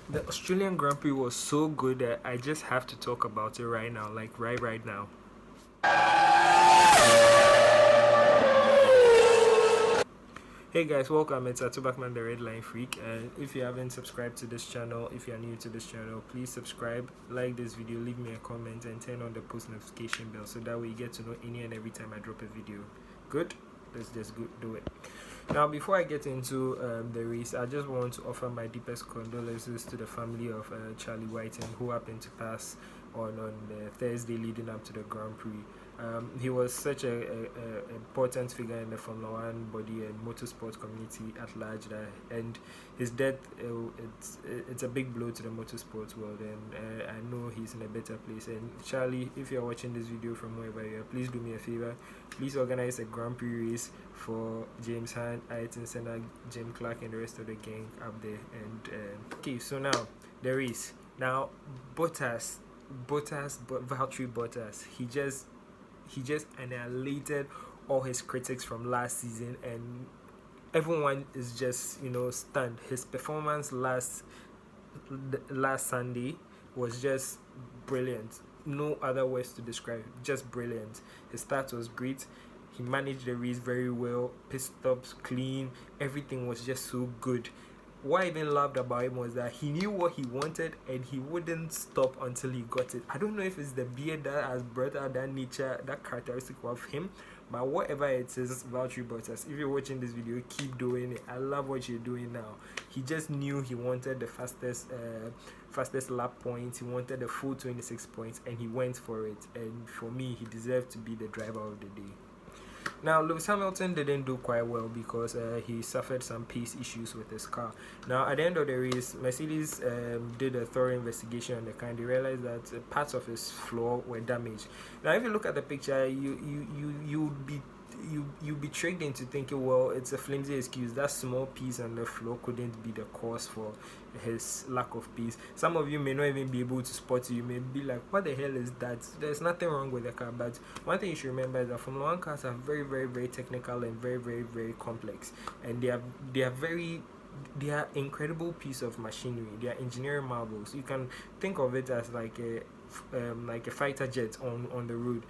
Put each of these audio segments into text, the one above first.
The Australian Grand Prix was so good that I just have to talk about it right now, like right now. Hey guys, welcome. It's Atubakman, the Red Line Freak. And if you haven't subscribed to this channel, if you're new to this channel, please subscribe, like this video, leave me a comment, and turn on the post notification bell so that way you get to know any and every time I drop a video. Good? Let's just do it. Now, before I get into the race, I just want to offer my deepest condolences to the family of Charlie Whiting, who happened to pass on the Thursday leading up to the Grand Prix. He was such a important figure in the Formula One body and motorsport community at large, and his death it's a big blow to the motorsport world, and I know he's in a better place. And Charlie, if you're watching this video from wherever you are, please do me a favor, please organize a Grand Prix race for James Hunt, Ayrton Senna, Jim Clark, and the rest of the gang up there. And okay, so now the race. Now Bottas, Valtteri Bottas, he just annihilated all his critics from last season, and everyone is just stunned. His performance last Sunday was just brilliant. No other words to describe it. Just brilliant. His start was great. He managed the race very well. Pit stops clean. Everything was just so good. What I even loved about him was that he knew what he wanted and he wouldn't stop until he got it. I don't know if it's the beard that has brought out that nature, that characteristic of him, but whatever it is, Valtteri Bottas, if you're watching this video, keep doing it. I love what you're doing now. He just knew he wanted the fastest lap points. He wanted the full 26 points, and he went for it. And for me, he deserved to be the driver of the day. Now, Lewis Hamilton didn't do quite well because he suffered some pace issues with his car. Now, at the end of the race, Mercedes did a thorough investigation on the car, and they realized that parts of his floor were damaged. Now, if you look at the picture, you'd be tricked into thinking, well, it's a flimsy excuse. That small piece on the floor couldn't be the cause for his lack of pace. Some of you may not even be able to spot it. You may be like, what the hell is that? There's nothing wrong with the car. But one thing you should remember is that Formula One cars are very, very, very technical and very, very, very complex, and they are incredible piece of machinery. They are engineering marvels. You can think of it as like a fighter jet on the road.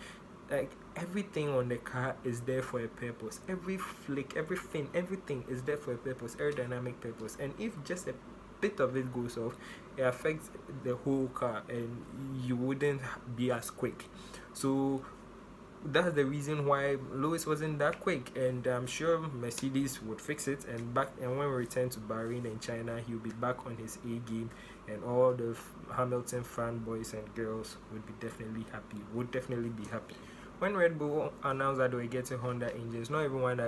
Like, everything on the car is there for a purpose. Every flick, every fin, everything is there for a purpose, aerodynamic purpose. And if just a bit of it goes off, it affects the whole car and you wouldn't be as quick. So that's the reason why Lewis wasn't that quick, and I'm sure Mercedes would fix it. And when we return to Bahrain and China, he'll be back on his A game, and all the Hamilton fanboys and girls would definitely be happy. When Red Bull announced that they were getting Honda engines, not everyone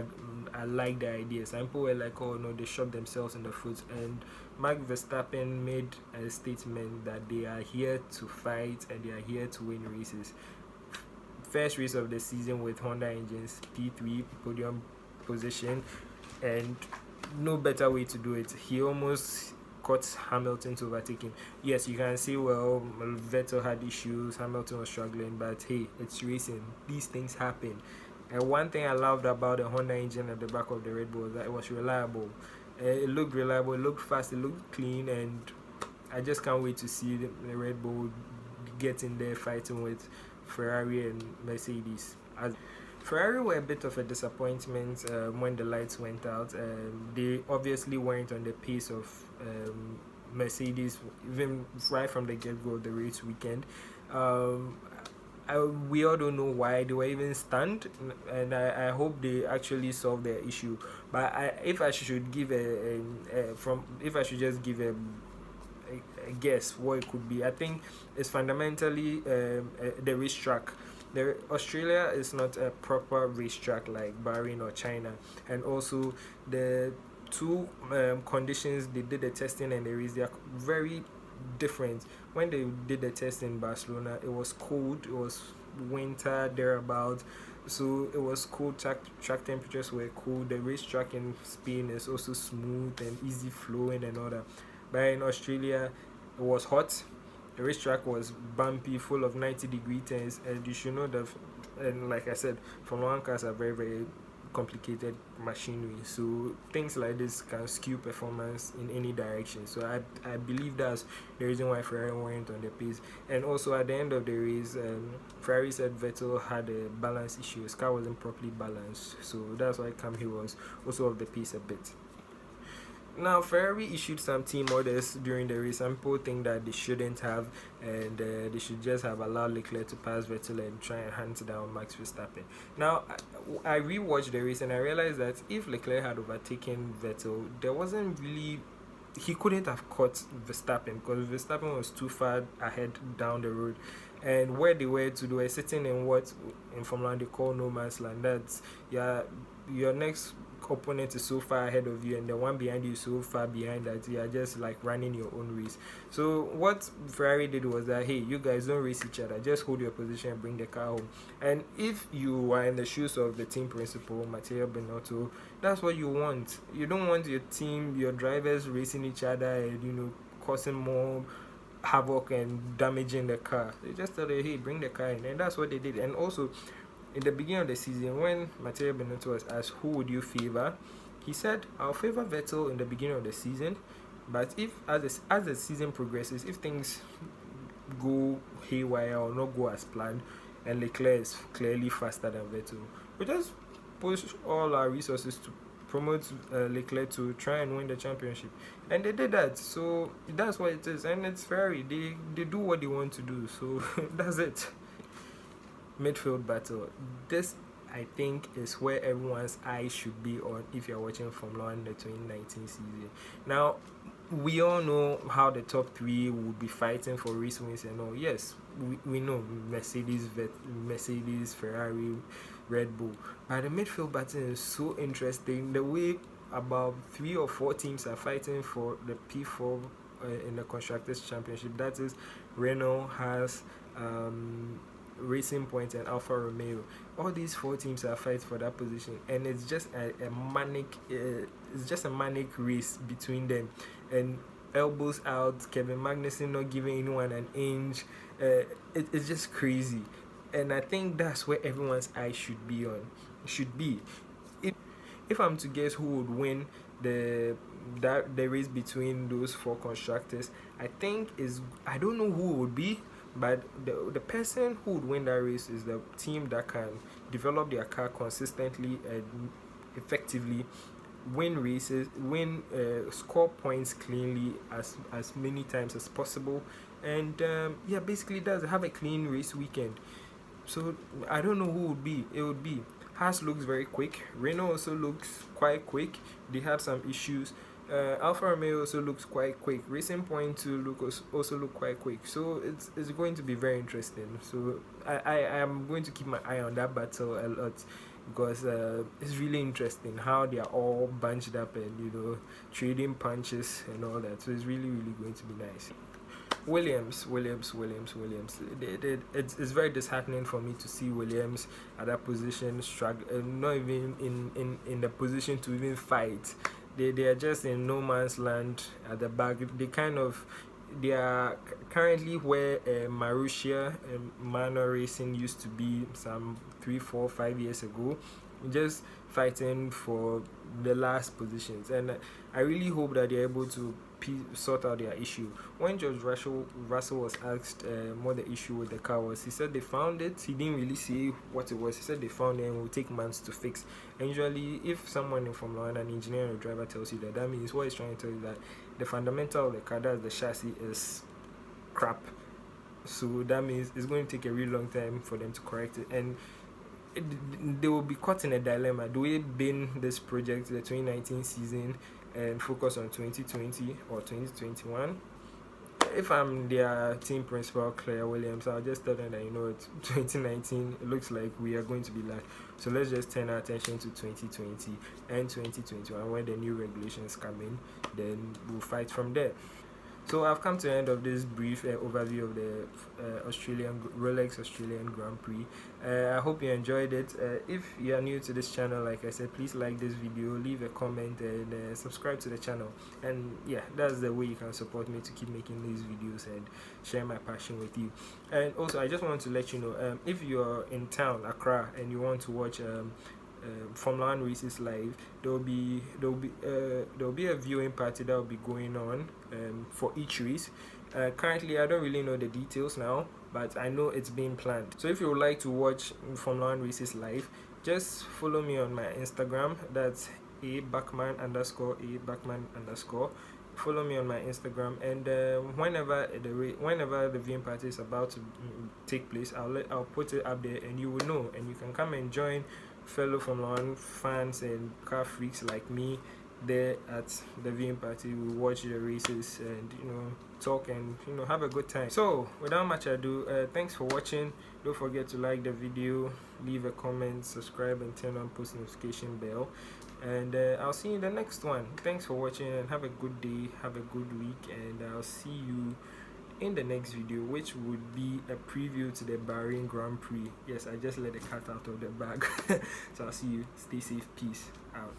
I liked the idea. Some people were like, oh no, they shot themselves in the foot. And Max Verstappen made a statement that they are here to fight and they are here to win races. First race of the season with Honda engines, P3 podium position, and no better way to do it. He almost caught Hamilton to overtake him. Yes, you can say, well, Vettel had issues, Hamilton was struggling, but hey, it's racing. These things happen. And one thing I loved about the Honda engine at the back of the Red Bull was that it was reliable. It looked reliable, it looked fast, it looked clean, and I just can't wait to see the Red Bull get in there fighting with Ferrari and Mercedes. Ferrari were a bit of a disappointment when the lights went out. They obviously weren't on the pace of Mercedes, even right from the get-go of the race weekend. We all don't know why they were even stunned, and I hope they actually solve their issue. But if I should just give a guess what it could be, I think it's fundamentally the racetrack. Australia is not a proper racetrack like Bahrain or China, and also the two conditions they did the testing and the race, they are very different. When they did the test in Barcelona, it was cold, it was winter thereabout, so it was cold. Track temperatures were cool. The racetrack in Spain is also smooth and easy flowing and all that, but in Australia it was hot. The racetrack was bumpy, full of 90-degree turns, and you should know that. And like I said, Formula One cars are very, very complicated machinery, so things like this can skew performance in any direction. So I believe that's the reason why Ferrari went on the pace. And also at the end of the race, Ferrari said Vettel had a balance issue. His car wasn't properly balanced, so that's why Cam Hill was also off the pace a bit. Now, Ferrari issued some team orders during the race. Some people think that they shouldn't have, and they should just have allowed Leclerc to pass Vettel and try and hunt down Max Verstappen. Now, I rewatched the race and I realized that if Leclerc had overtaken Vettel, there wasn't really, he couldn't have caught Verstappen because Verstappen was too far ahead down the road. And where they were sitting in what in Formula 1 they call no man's land. That's your next opponent is so far ahead of you and the one behind you is so far behind that you are just like running your own race. So what Ferrari did was that, hey, you guys don't race each other, just hold your position and bring the car home. And if you are in the shoes of the team principal, Matteo Binotto, that's what you want. You don't want your team, your drivers racing each other and causing more havoc and damaging the car. They just tell them, hey, bring the car in, and that's what they did. And also in the beginning of the season, when Matteo Binotto was asked who would you favor, he said, I'll favor Vettel in the beginning of the season, but if as the season progresses, if things go haywire or not go as planned and Leclerc is clearly faster than Vettel, we just push all our resources to promote Leclerc to try and win the championship. And they did that, so that's what it is. And it's Ferrari, they do what they want to do, so that's it. Midfield battle. This, I think, is where everyone's eyes should be on if you're watching Formula 1 the 2019 season. Now, we all know how the top three would be fighting for race wins and all. Yes, we know Mercedes, Ferrari, Red Bull. But the midfield battle is so interesting. The way about 3 or 4 teams are fighting for the P4 in the Constructors' Championship. That is Renault, Haas, Racing Point and Alfa Romeo. All these 4 teams are fighting for that position, and it's just a manic race between them, and elbows out, Kevin Magnussen not giving anyone an inch. It's just crazy, and I think that's where everyone's eyes should be. If I'm to guess who would win the race between those 4 constructors, I don't know who it would be. But the person who would win that race is the team that can develop their car consistently and effectively, win races, score points cleanly as many times as possible, and basically does have a clean race weekend. So I don't know who would be. It would be Haas looks very quick. Renault also looks quite quick. They had some issues. Alfa Romeo also looks quite quick. Racing Point also look quite quick. So it's going to be very interesting. So I am going to keep my eye on that battle a lot, because it's really interesting how they are all bunched up and trading punches and all that. So it's really going to be nice. Williams. It's very disheartening for me to see Williams at that position struggle, not even in the position to even fight. They are just in no man's land at the back. They are currently where Marussia Manor Racing used to be some 3, 4, 5 years ago, just fighting for the last positions. And I really hope that they're able to sort out their issue. When George Russell was asked what the issue with the car was, he said they found it. He didn't really say what it was. He said they found it and it will take months to fix. And usually, if someone in Formula 1, an engineer or driver, tells you that, that means what he's trying to tell you that the fundamental of the car, that's the chassis, is crap. So that means it's going to take a really long time for them to correct it. And they will be caught in a dilemma. Do we bin this project, the 2019 season, and focus on 2020 or 2021? If I'm their team principal, Claire Williams, I'll just tell them that 2019, it looks like we are going to be like, so let's just turn our attention to 2020 and 2021. When the new regulations come in, then we'll fight from there. So I've come to the end of this brief overview of the Rolex Australian Grand Prix. I hope you enjoyed it. If you are new to this channel, like I said, please like this video, leave a comment, and subscribe to the channel. And yeah, that's the way you can support me to keep making these videos and share my passion with you. And also, I just want to let you know, if you're in town, Accra, and you want to watch Formula One races live. There'll be a viewing party that will be going on for each race. Currently, I don't really know the details now, but I know it's being planned. So if you would like to watch Formula One races live, just follow me on my Instagram. That's @Bachman_. Follow me on my Instagram, and whenever the viewing party is about to take place, I'll put it up there, and you will know, and you can come and join fellow Formula One fans and car freaks like me there at the viewing party. We watch the races and talk and have a good time. So without much ado, thanks for watching. Don't forget to like the video, leave a comment, subscribe, and turn on post notification bell. And I'll see you in the next one. Thanks for watching, and have a good day, have a good week, and I'll see you in the next video, which would be a preview to the Bahrain Grand Prix. Yes, I just let the cat out of the bag. So I'll see you. Stay safe. Peace out.